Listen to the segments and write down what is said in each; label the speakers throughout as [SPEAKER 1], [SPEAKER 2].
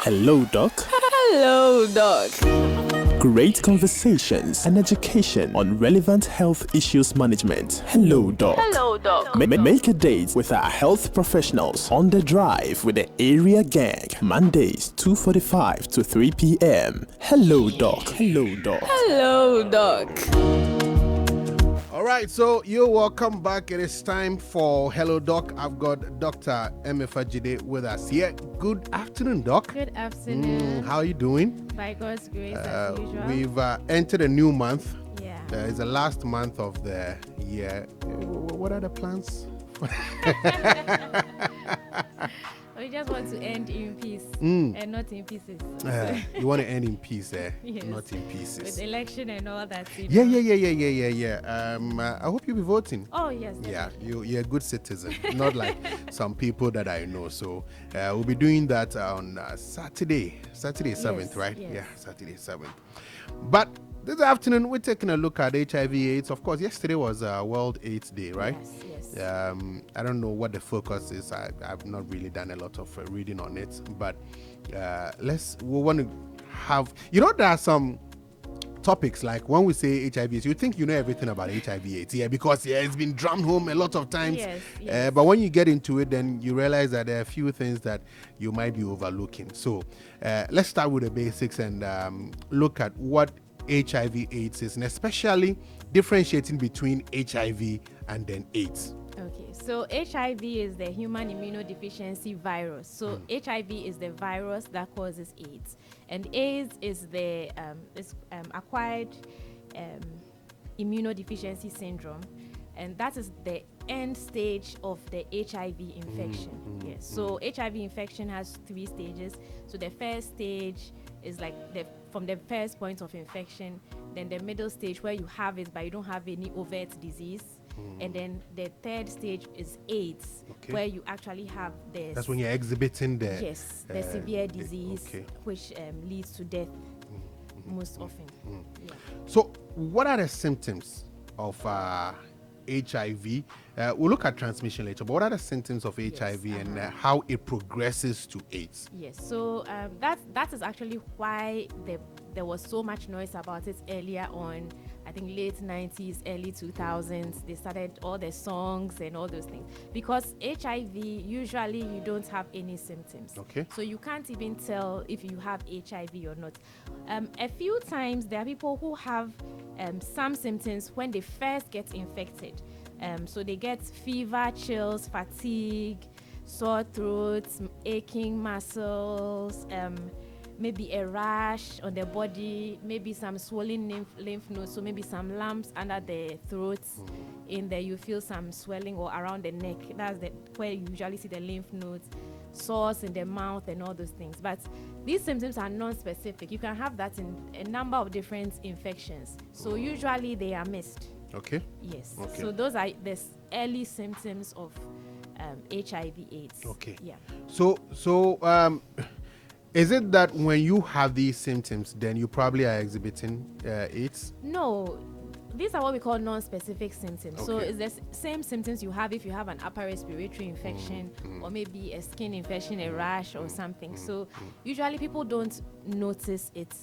[SPEAKER 1] Hello, Doc.
[SPEAKER 2] Hello, Doc.
[SPEAKER 1] Great conversations and education on relevant health issues management. Hello, Doc.
[SPEAKER 2] Hello, Doc.
[SPEAKER 1] Make a date with our health professionals on the drive with the area gang. Mondays 2:45 to 3 p.m. Hello, Doc. Hello, Doc.
[SPEAKER 2] Hello, Doc.
[SPEAKER 3] All right, so you're welcome back. It is time for Hello Doc. I've got Dr Emefa Dzide with us here. Good afternoon, Doc.
[SPEAKER 4] Good afternoon.
[SPEAKER 3] How are you doing?
[SPEAKER 4] By God's grace, as usual.
[SPEAKER 3] We've entered a new month.
[SPEAKER 4] Yeah.
[SPEAKER 3] It's the last month of the year. What are the plans?
[SPEAKER 4] We just want to end in peace and not in pieces.
[SPEAKER 3] You want to end in peace,
[SPEAKER 4] Yes.
[SPEAKER 3] not in pieces.
[SPEAKER 4] With election and all that.
[SPEAKER 3] Yeah. I hope you'll be voting.
[SPEAKER 4] Oh, yes.
[SPEAKER 3] Yeah,
[SPEAKER 4] Definitely.
[SPEAKER 3] you're a good citizen, not like some people that I know. So we'll be doing that on Saturday 7th,
[SPEAKER 4] Yes,
[SPEAKER 3] right?
[SPEAKER 4] yes.
[SPEAKER 3] Yeah, Saturday 7th. But this afternoon, we're taking a look at HIV/AIDS. Of course, yesterday was World AIDS Day, right?
[SPEAKER 4] Yes.
[SPEAKER 3] I don't know what the focus is. I've not really done a lot of reading on it, but we want to have, there are some topics like when we say HIV/AIDS, you think you know everything about HIV/AIDS, because it's been drummed home a lot of times.
[SPEAKER 4] Yes.
[SPEAKER 3] But when you get into it, then you realize that there are a few things that you might be overlooking. So let's start with the basics and look at what HIV/AIDS is, and especially differentiating between HIV and then AIDS.
[SPEAKER 4] Okay, so HIV is the human immunodeficiency virus. So HIV is the virus that causes AIDS, and AIDS is the acquired immunodeficiency syndrome, and that is the end stage of the HIV infection. Yes. So HIV infection has 3 stages. So the first stage is like from the first point of infection, then the middle stage where you have it but you don't have any overt disease. And then the third stage is AIDS, where you actually have
[SPEAKER 3] That's when you're exhibiting the
[SPEAKER 4] severe disease, which leads to death most often. Yeah.
[SPEAKER 3] So, what are the symptoms of HIV? We'll look at transmission later, but what are the symptoms of HIV and how it progresses to AIDS?
[SPEAKER 4] Yes, so that is actually why there was so much noise about it earlier on. I think late 90s, early 2000s, they started all the songs and all those things. Because HIV, usually you don't have any symptoms.
[SPEAKER 3] Okay.
[SPEAKER 4] So you can't even tell if you have HIV or not. A few times, there are people who have some symptoms when they first get infected. So they get fever, chills, fatigue, sore throats, aching muscles, maybe a rash on the body, maybe some swollen lymph nodes, so maybe some lumps under the throat. In there you feel some swelling or around the neck. That's where you usually see the lymph nodes, sores in the mouth and all those things. But these symptoms are non-specific. You can have that in a number of different infections. So usually they are missed.
[SPEAKER 3] Okay.
[SPEAKER 4] Yes.
[SPEAKER 3] Okay.
[SPEAKER 4] So those are the early symptoms of HIV/AIDS.
[SPEAKER 3] Okay.
[SPEAKER 4] Yeah.
[SPEAKER 3] So is it that when you have these symptoms, then you probably are exhibiting AIDS?
[SPEAKER 4] No, these are what we call non-specific symptoms. So
[SPEAKER 3] Okay.
[SPEAKER 4] it's the same symptoms you have if you have an upper respiratory infection or maybe a skin infection, a rash or something. So usually people don't notice it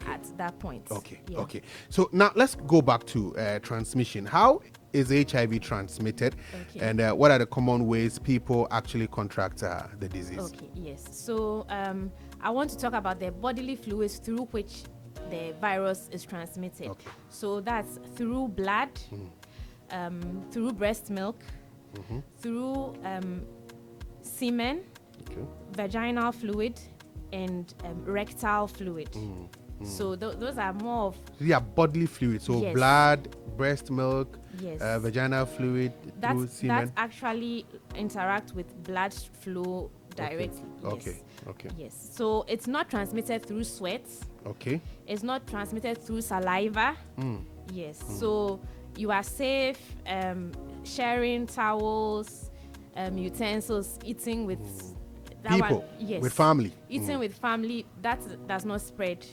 [SPEAKER 4] at that point.
[SPEAKER 3] Okay. So now let's go back to transmission. How is HIV transmitted?
[SPEAKER 4] Okay.
[SPEAKER 3] And what are the common ways people actually contract the disease?
[SPEAKER 4] Okay, yes. So I want to talk about the bodily fluids through which the virus is transmitted.
[SPEAKER 3] Okay.
[SPEAKER 4] So that's through blood, through breast milk, through semen, vaginal fluid, and rectal fluid. So those are more of
[SPEAKER 3] bodily fluids. So
[SPEAKER 4] Yes.
[SPEAKER 3] blood, breast milk,
[SPEAKER 4] Yes.
[SPEAKER 3] vaginal fluid through
[SPEAKER 4] that
[SPEAKER 3] semen.
[SPEAKER 4] actually interact with blood flow directly. Yes.
[SPEAKER 3] Okay.
[SPEAKER 4] Yes. So it's not transmitted through sweat.
[SPEAKER 3] Okay.
[SPEAKER 4] It's not transmitted through saliva. Yes. So you are safe sharing towels, utensils, eating with that
[SPEAKER 3] People,
[SPEAKER 4] one. Yes.
[SPEAKER 3] with family.
[SPEAKER 4] Eating with family, that does not spread.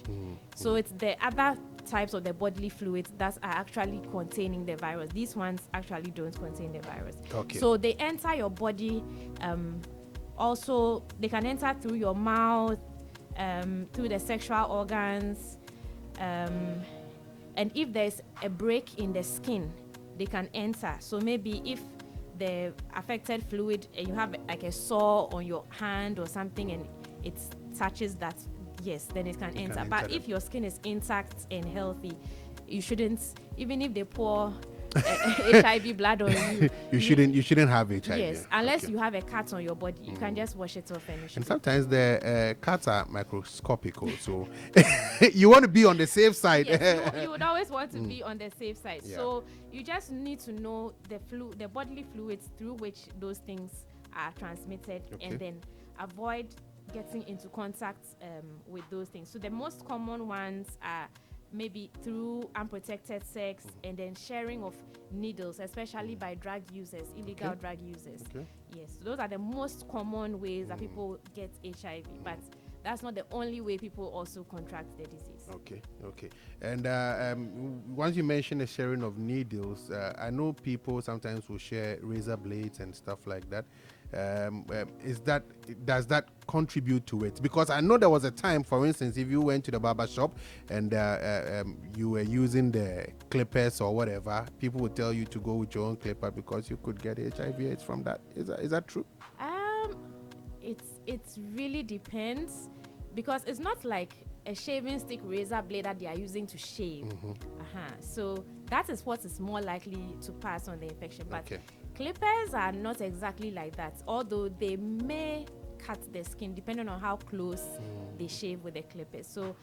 [SPEAKER 4] So it's the other types of the bodily fluids that are actually containing the virus. These ones actually don't contain the virus.
[SPEAKER 3] Okay.
[SPEAKER 4] So they enter your body. Also, they can enter through your mouth, through the sexual organs, and if there's a break in the skin, they can enter. So maybe if the affected fluid, and you have like a sore on your hand or something, and it touches that, yes, then it can enter. But if your skin is intact and healthy, you shouldn't, even if they pour HIV blood on you.
[SPEAKER 3] You shouldn't have HIV.
[SPEAKER 4] Yes, unless you have a cut on your body, you can just wash it off
[SPEAKER 3] and sometimes the cuts are microscopic, so you want to be on the safe side.
[SPEAKER 4] Yes, you would always want to be on the safe side. Yeah. So you just need to know the bodily fluids through which those things are transmitted, and then avoid getting into contact with those things. So the most common ones are maybe through unprotected sex, and then sharing of needles, especially by drug users, illegal drug users. Yes, so those are the most common ways that people get HIV, but that's not the only way people also contract the disease. Okay. And once you mention the sharing of needles, I know people sometimes will share razor blades and stuff like that. Does that contribute to it? Because I know there was a time, for instance, if you went to the barber shop and you were using the clippers or whatever, people would tell you to go with your own clipper because you could get HIV/AIDS from that. Is that true? It really depends, because it's not like a shaving stick razor blade that they are using to shave. So that is what is more likely to pass on the infection. But clippers are not exactly like that, although they may cut the skin depending on how close they shave with the clippers. So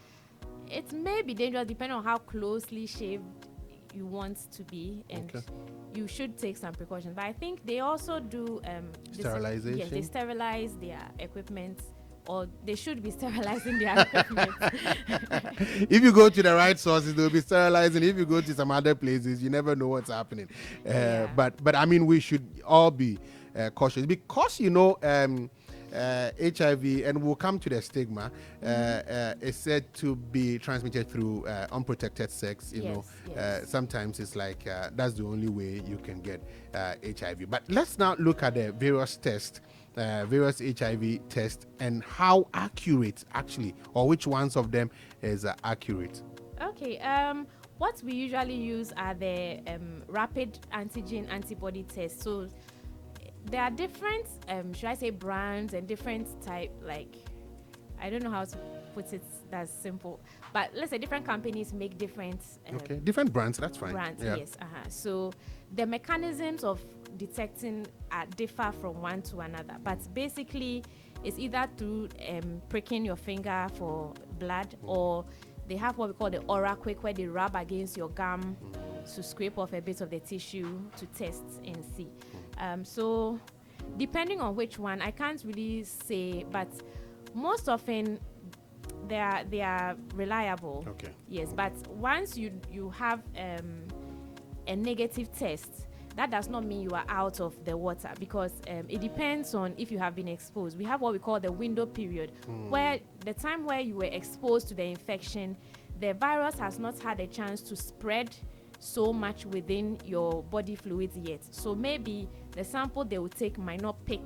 [SPEAKER 4] it may be dangerous depending on how closely shaved you want to be, and you should take some precautions. But I think they also do
[SPEAKER 3] sterilization.
[SPEAKER 4] Yes, they sterilize their equipment, or they should be sterilizing their equipment.
[SPEAKER 3] If you go to the right sources, they'll be sterilizing. If you go to some other places, you never know what's happening. But I mean, we should all be cautious, because HIV, and we'll come to the stigma, is said to be transmitted through unprotected sex. Sometimes it's like that's the only way you can get HIV. But let's now look at the various tests, various HIV tests, and how accurate actually, or which ones of them is accurate.
[SPEAKER 4] What we usually use are the rapid antigen antibody tests. So there are different, should I say, brands and different type, like, I don't know how to put it that's simple, but let's say different companies make different
[SPEAKER 3] different brands. That's fine.
[SPEAKER 4] Yes. So the mechanisms of detecting differ from one to another, but basically it's either through pricking your finger for blood, or they have what we call the oral quick, where they rub against your gum to scrape off a bit of the tissue to test and see. So depending on which one, I can't really say, but most often they are reliable. Yes, but once you have a negative test, that does not mean you are out of the water, because it depends on if you have been exposed. We have what we call the window period, where the time where you were exposed to the infection, the virus has not had a chance to spread so much within your body fluids yet. So maybe the sample they will take might not pick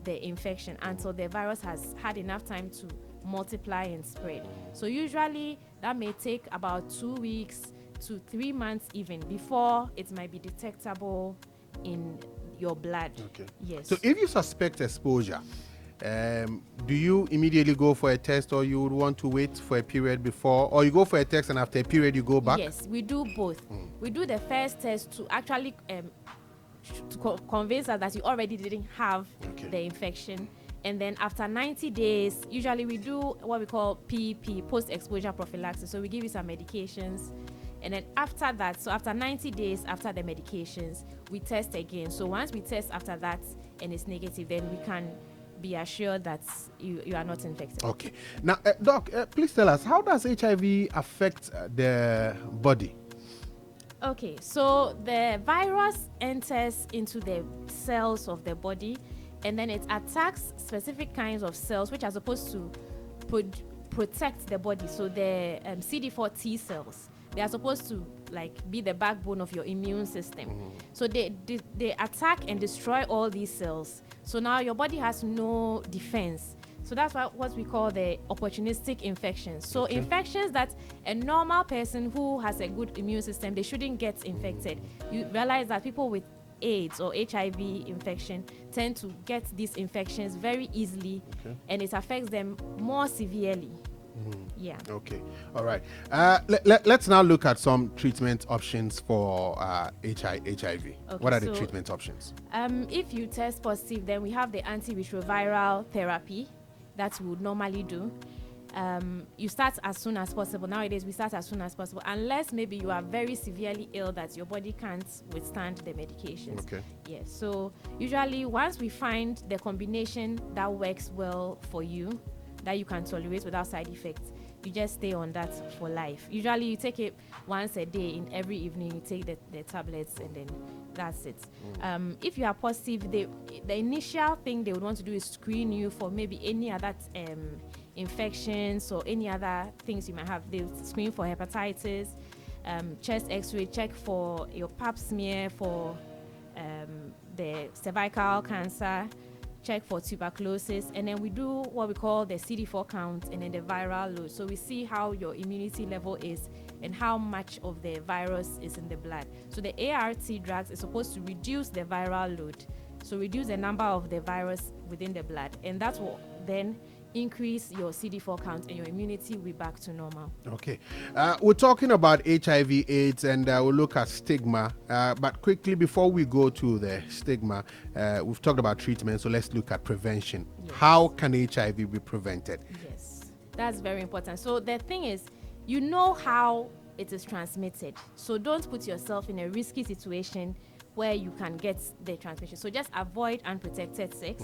[SPEAKER 4] the infection until the virus has had enough time to multiply and spread. So usually that may take about 2 weeks to 3 months even before it might be detectable in your blood. Yes.
[SPEAKER 3] So if you suspect exposure, do you immediately go for a test, or you would want to wait for a period before, or you go for a test and after a period you go back?
[SPEAKER 4] Yes, we do both. We do the first test to actually convince us that you already didn't have the infection, and then after 90 days, usually we do what we call PEP, post-exposure prophylaxis. So we give you some medications, and then after that, so after 90 days after the medications, we test again. So once we test after that and it's negative, then we can be assured that you are not infected.
[SPEAKER 3] Okay. Now, Doc, please tell us, how does HIV affect the body?
[SPEAKER 4] Okay, so the virus enters into the cells of the body, and then it attacks specific kinds of cells which are supposed to protect the body. So the CD4 T cells, they are supposed to be the backbone of your immune system. So they attack and destroy all these cells. So now your body has no defense. So that's what we call the opportunistic infections. So infections that a normal person who has a good immune system, they shouldn't get infected. You realize that people with AIDS or HIV infection tend to get these infections very easily, and it affects them more severely. Yeah.
[SPEAKER 3] Okay. All right. Let's now look at some treatment options for HIV.
[SPEAKER 4] Okay,
[SPEAKER 3] What are the treatment options?
[SPEAKER 4] If you test positive, then we have the antiretroviral therapy that we would normally do. You start as soon as possible. Nowadays, we start as soon as possible, unless maybe you are very severely ill that your body can't withstand the medications.
[SPEAKER 3] Okay.
[SPEAKER 4] Yeah. So usually, once we find the combination that works well for you, that you can tolerate without side effects, you just stay on that for life. Usually you take it once a day. In every evening you take the tablets, and then that's it. If you are positive, the initial thing they would want to do is screen you for maybe any other infections or any other things you might have. They screen for hepatitis, chest x-ray, check for your pap smear for the cervical cancer, check for tuberculosis, and then we do what we call the CD4 count and then the viral load. So we see how your immunity level is and how much of the virus is in the blood. So the ART drugs is supposed to reduce the viral load, so reduce the number of the virus within the blood, and that will then increase your CD4 count and your immunity will be back to normal.
[SPEAKER 3] Okay. We're talking about HIV AIDS, and we'll look at stigma. But quickly, before we go to the stigma, we've talked about treatment, so let's look at prevention.
[SPEAKER 4] Yes.
[SPEAKER 3] How can HIV be prevented?
[SPEAKER 4] Yes, that's very important. So the thing is, you know how it is transmitted. So don't put yourself in a risky situation where you can get the transmission. So just avoid unprotected sex,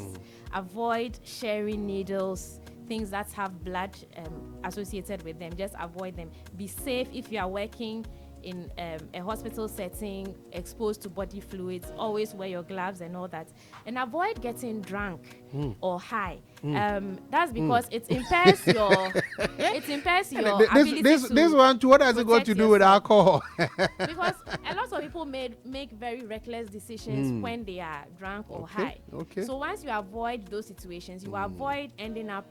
[SPEAKER 4] avoid sharing needles, things that have blood associated with them. Just avoid them. Be safe if you are working in a hospital setting, exposed to body fluids. Always wear your gloves and all that, and avoid getting drunk or high. That's because it impairs your ability
[SPEAKER 3] this one, what has it got to do with alcohol?
[SPEAKER 4] Because a lot of people make very reckless decisions when they are drunk or high.
[SPEAKER 3] Okay.
[SPEAKER 4] So once you avoid those situations, you avoid ending up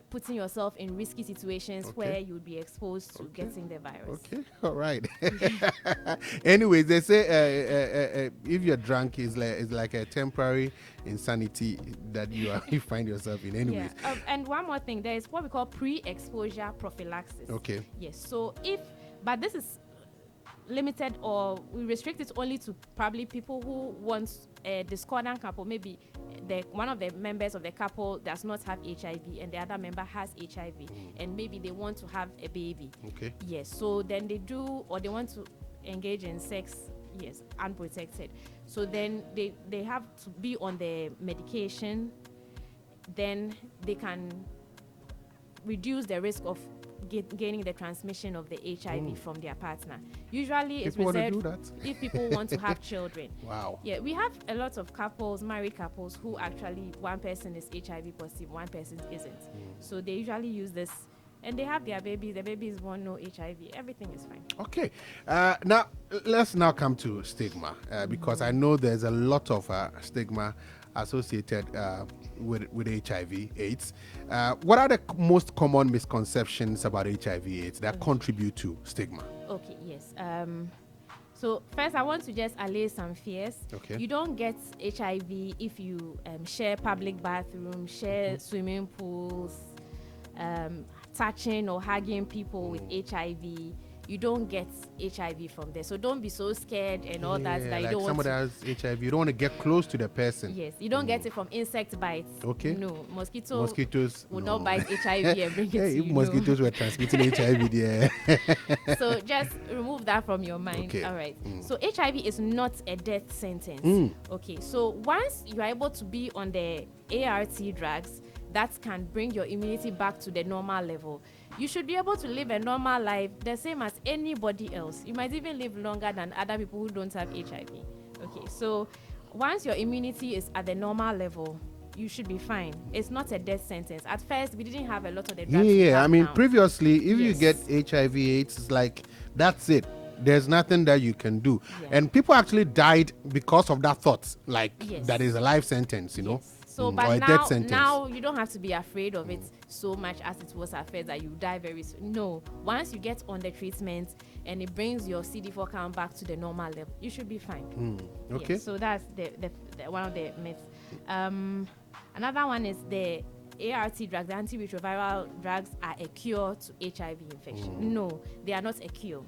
[SPEAKER 4] putting yourself in risky situations where you'll be exposed to getting the virus.
[SPEAKER 3] Okay, all right. Anyways, they say if you're drunk, it's like a temporary insanity that you find yourself in. Anyways.
[SPEAKER 4] Yeah. And one more thing, there is what we call pre-exposure prophylaxis.
[SPEAKER 3] Okay.
[SPEAKER 4] Yes. So but this is limited, or we restrict it only to probably people who want a discordant couple. Maybe one of the members of the couple does not have HIV and the other member has HIV, and maybe they want to have a baby.
[SPEAKER 3] Okay.
[SPEAKER 4] Yes. So then they do, or they want to engage in sex, yes, unprotected. So then they have to be on the medication. Then they can reduce the risk of gaining the transmission of the HIV from their partner. Usually it's reserved if people want to have children.
[SPEAKER 3] Wow.
[SPEAKER 4] Yeah, we have a lot of couples, married couples, who actually one person is HIV positive, one person isn't. So they usually use this, and they have their baby. The baby is born, no HIV. Everything is fine.
[SPEAKER 3] Okay. Now let's come to stigma, because I know there's a lot of stigma associated with HIV/AIDS. What are the most common misconceptions about HIV/AIDS that contribute to stigma?
[SPEAKER 4] Okay, yes. So first, I want to just allay some fears.
[SPEAKER 3] Okay.
[SPEAKER 4] You don't get HIV if you share public bathrooms, share swimming pools, touching or hugging people with HIV. You don't get HIV from there. So don't be so scared and all that you
[SPEAKER 3] like
[SPEAKER 4] don't want
[SPEAKER 3] somebody has HIV, you don't want to get close to the person.
[SPEAKER 4] Yes, you don't get it from insect bites.
[SPEAKER 3] Okay.
[SPEAKER 4] No, mosquitoes
[SPEAKER 3] no.
[SPEAKER 4] would not bite HIV and bring it to
[SPEAKER 3] if
[SPEAKER 4] you.
[SPEAKER 3] mosquitoes were transmitting HIV, yeah.
[SPEAKER 4] So just remove that from your mind.
[SPEAKER 3] Okay.
[SPEAKER 4] All right. So HIV is not a death sentence. Okay. So once you are able to be on the ART drugs, that can bring your immunity back to the normal level. You should be able to live a normal life the same as anybody else. You might even live longer than other people who don't have HIV. Okay, so once your immunity is at the normal level, you should be fine. It's not a death sentence. At first, we didn't have a lot of the drugs.
[SPEAKER 3] Yeah, I mean,
[SPEAKER 4] now.
[SPEAKER 3] previously, if you
[SPEAKER 4] Yes.
[SPEAKER 3] get HIV/AIDS, it's like, that's it. There's nothing that you can do.
[SPEAKER 4] Yeah.
[SPEAKER 3] And people actually died because of that thought, like
[SPEAKER 4] Yes.
[SPEAKER 3] that is a life sentence, you know?
[SPEAKER 4] Yes. So,
[SPEAKER 3] or
[SPEAKER 4] but
[SPEAKER 3] a death sentence.
[SPEAKER 4] now you don't have to be afraid of it so much as it was at first that you die very soon. No, once you get on the treatment and it brings your CD4 count back to the normal level, you should be fine.
[SPEAKER 3] Okay.
[SPEAKER 4] Yeah, so that's the one of the myths. Another one is the ART drugs, the antiretroviral drugs, are a cure to HIV infection. No, they are not a cure.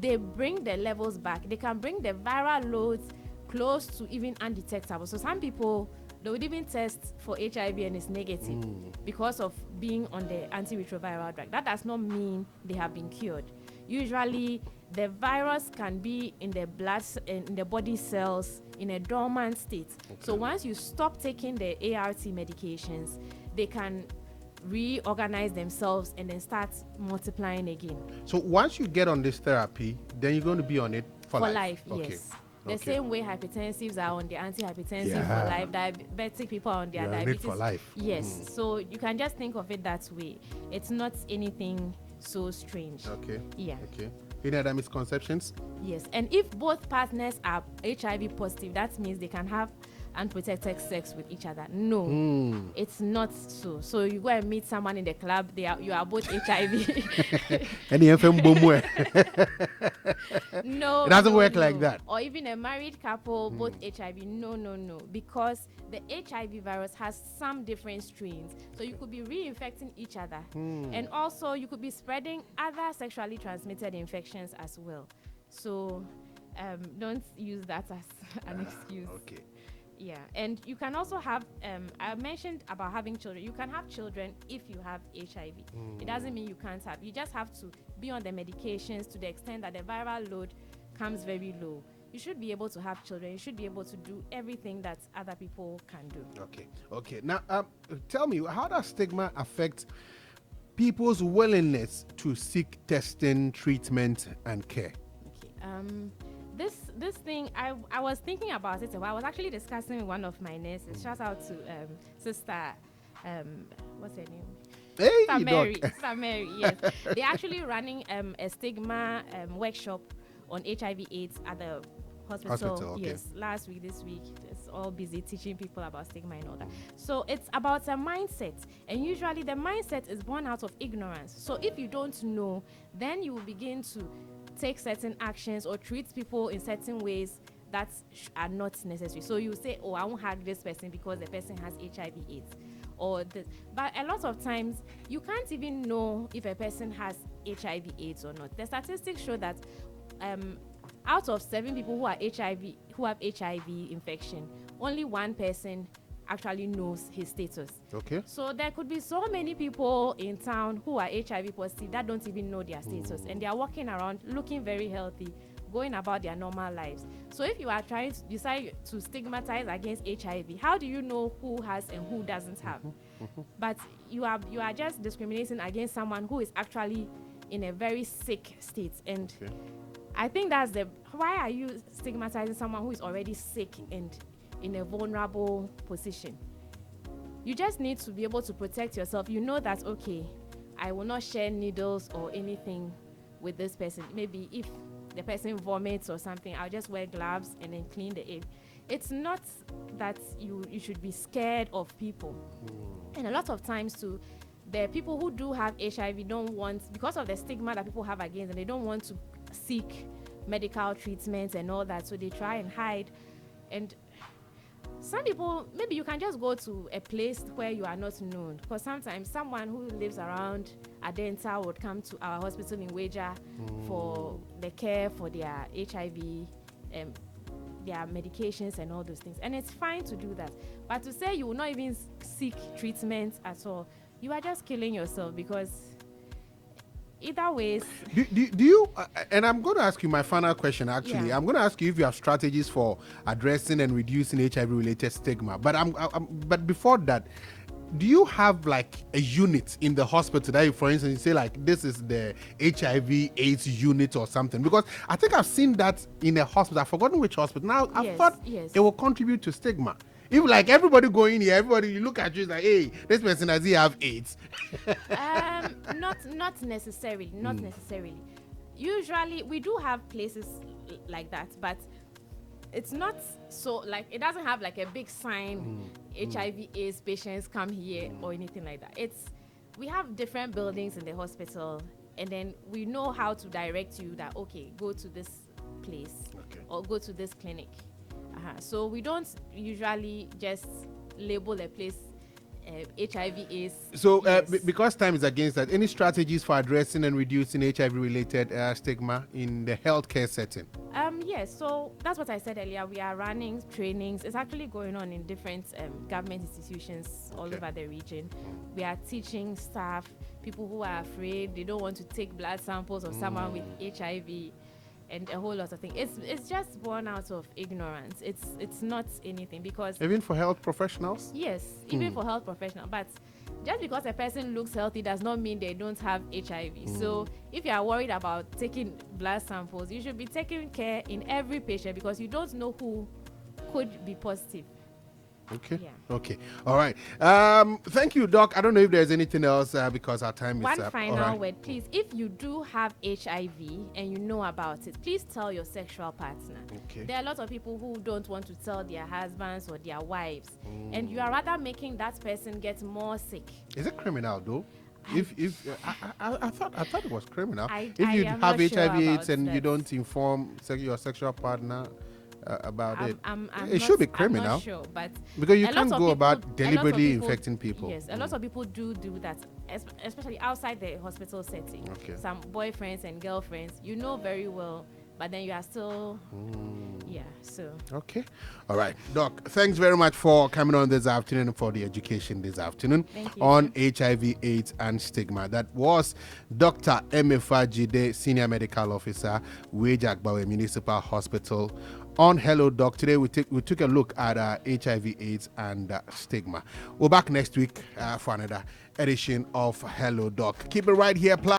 [SPEAKER 4] They bring the levels back. They can bring the viral loads close to even undetectable. So some people, they would even test for HIV and it's negative because of being on the antiretroviral drug. That does not mean they have been cured. Usually, the virus can be in the blood, in the body cells, in a dormant state. Okay. So once you stop taking the ART medications, they can reorganize themselves and then start multiplying again.
[SPEAKER 3] So once you get on this therapy, then you're going to be on it for life.
[SPEAKER 4] Okay. Yes. The same way hypertensives are on the antihypertensive for life, diabetic people are on their diabetes
[SPEAKER 3] for life.
[SPEAKER 4] Yes. So you can just think of it that way. It's not anything so strange.
[SPEAKER 3] Okay.
[SPEAKER 4] Yeah.
[SPEAKER 3] Okay. Any other misconceptions?
[SPEAKER 4] Yes. And if both partners are HIV positive, that means they can have unprotected sex with each other. No, it's not so. So you go and meet someone in the club, you are both HIV.
[SPEAKER 3] Any FM boom.
[SPEAKER 4] No,
[SPEAKER 3] it doesn't work like that.
[SPEAKER 4] Or even a married couple, both HIV. No. Because the HIV virus has some different strains. So you could be reinfecting each other. And also you could be spreading other sexually transmitted infections as well. So don't use that as an excuse.
[SPEAKER 3] Okay.
[SPEAKER 4] Yeah, and you can also have, I mentioned about having children. You can have children if you have HIV. It doesn't mean you can't have. You just have to be on the medications to the extent that the viral load comes very low. You should be able to have children. You should be able to do everything that other people can do. Okay. Now,
[SPEAKER 3] tell me, how does stigma affect people's willingness to seek testing, treatment, and care?
[SPEAKER 4] Okay. This thing, I was thinking about it. I was actually discussing with one of my nurses. Shout out to Sister, what's her name?
[SPEAKER 3] Hey,
[SPEAKER 4] Sister Mary, yes. They're actually running a stigma workshop on HIV/AIDS at the hospital.
[SPEAKER 3] Okay.
[SPEAKER 4] Yes, last week, this week. It's all busy teaching people about stigma and all that. So it's about a mindset. And usually the mindset is born out of ignorance. So if you don't know, then you will begin to take certain actions or treat people in certain ways that are not necessary. So you say, I won't hug this person because the person has HIV/AIDS. But a lot of times, you can't even know if a person has HIV/AIDS or not. The statistics show that out of 7 people who have HIV infection, only 1 person actually knows his status.
[SPEAKER 3] Okay.
[SPEAKER 4] So there could be so many people in town who are HIV positive that don't even know their status, and they are walking around looking very healthy, going about their normal lives. So if you are trying to decide to stigmatize against HIV, how do you know who has and who doesn't have? But you are just discriminating against someone who is actually in a very sick state. And I think that's why are you stigmatizing someone who is already sick and in a vulnerable position? You just need to be able to protect yourself. You know that, okay, I will not share needles or anything with this person. Maybe if the person vomits or something, I'll just wear gloves and then clean the air. It's not that you should be scared of people. And a lot of times too, the people who do have HIV don't want, because of the stigma that people have against them, they don't want to seek medical treatments and all that, so they try and hide. And some people, maybe you can just go to a place where you are not known, because sometimes someone who lives around Adenta would come to our hospital in Weja for the care for their HIV, their medications and all those things. And it's fine to do that. But to say you will not even seek treatment at all, you are just killing yourself, because either ways.
[SPEAKER 3] Do you, and I'm going to ask you my final question, actually.
[SPEAKER 4] Yeah.
[SPEAKER 3] I'm going to ask you if you have strategies for addressing and reducing HIV-related stigma. But but before that, do you have like a unit in the hospital that you, for instance, you say like, this is the HIV/AIDS unit or something? Because I think I've seen that in a hospital. I've forgotten which hospital. Now, I thought it will contribute to stigma. If like everybody go in here, everybody look at you like, hey, this person, does he have AIDS?
[SPEAKER 4] Not necessarily. Not necessarily. Usually, we do have places like that, but it's not so like it doesn't have like a big sign HIV/AIDS patients come here or anything like that. We have different buildings in the hospital, and then we know how to direct you that okay, go to this place or go to this clinic. So we don't usually just label a place HIV/AIDS.
[SPEAKER 3] So, because time is against that, any strategies for addressing and reducing HIV-related stigma in the healthcare setting?
[SPEAKER 4] Yes, so that's what I said earlier. We are running trainings. It's actually going on in different government institutions all over the region. We are teaching staff, people who are afraid, they don't want to take blood samples of someone with HIV, and a whole lot of things. It's just born out of ignorance. It's not anything because
[SPEAKER 3] Even for health professionals?
[SPEAKER 4] yes, even for health professionals. But just because a person looks healthy does not mean they don't have HIV. So if you are worried about taking blood samples, you should be taking care in every patient because you don't know who could be positive.
[SPEAKER 3] Okay.
[SPEAKER 4] Yeah.
[SPEAKER 3] Okay. All right. Thank you, Doc. I don't know if there's anything else because our time is
[SPEAKER 4] One
[SPEAKER 3] up.
[SPEAKER 4] final
[SPEAKER 3] All right.
[SPEAKER 4] word, please. If you do have HIV and you know about it, please tell your sexual partner.
[SPEAKER 3] Okay.
[SPEAKER 4] There are a lot of people who don't want to tell their husbands or their wives, and you are rather making that person get more sick.
[SPEAKER 3] Is it criminal though? I thought it was criminal.
[SPEAKER 4] I
[SPEAKER 3] If you
[SPEAKER 4] am
[SPEAKER 3] have
[SPEAKER 4] not sure
[SPEAKER 3] HIV/AIDS
[SPEAKER 4] about
[SPEAKER 3] and you
[SPEAKER 4] that.
[SPEAKER 3] don't inform your sexual partner about it,
[SPEAKER 4] I'm
[SPEAKER 3] it should be
[SPEAKER 4] I'm
[SPEAKER 3] criminal
[SPEAKER 4] not sure, but
[SPEAKER 3] because you
[SPEAKER 4] a lot
[SPEAKER 3] can't
[SPEAKER 4] of
[SPEAKER 3] go
[SPEAKER 4] people-
[SPEAKER 3] about
[SPEAKER 4] a lot of
[SPEAKER 3] deliberately
[SPEAKER 4] people-
[SPEAKER 3] infecting people.
[SPEAKER 4] Yes, a lot of people do that, especially outside the hospital setting.
[SPEAKER 3] Okay.
[SPEAKER 4] Some boyfriends and girlfriends, you know very well, but then you are still, so.
[SPEAKER 3] Okay. All right. Doc, thanks very much for coming on this afternoon and for the education this afternoon
[SPEAKER 4] Thank you,
[SPEAKER 3] on HIV/AIDS and stigma. That was Dr. Emefa Dzide, Senior Medical Officer, Wejagbawe Municipal Hospital. On Hello Doc, today we took a look at HIV/AIDS and stigma. We're back next week for another edition of Hello Doc. Keep it right here.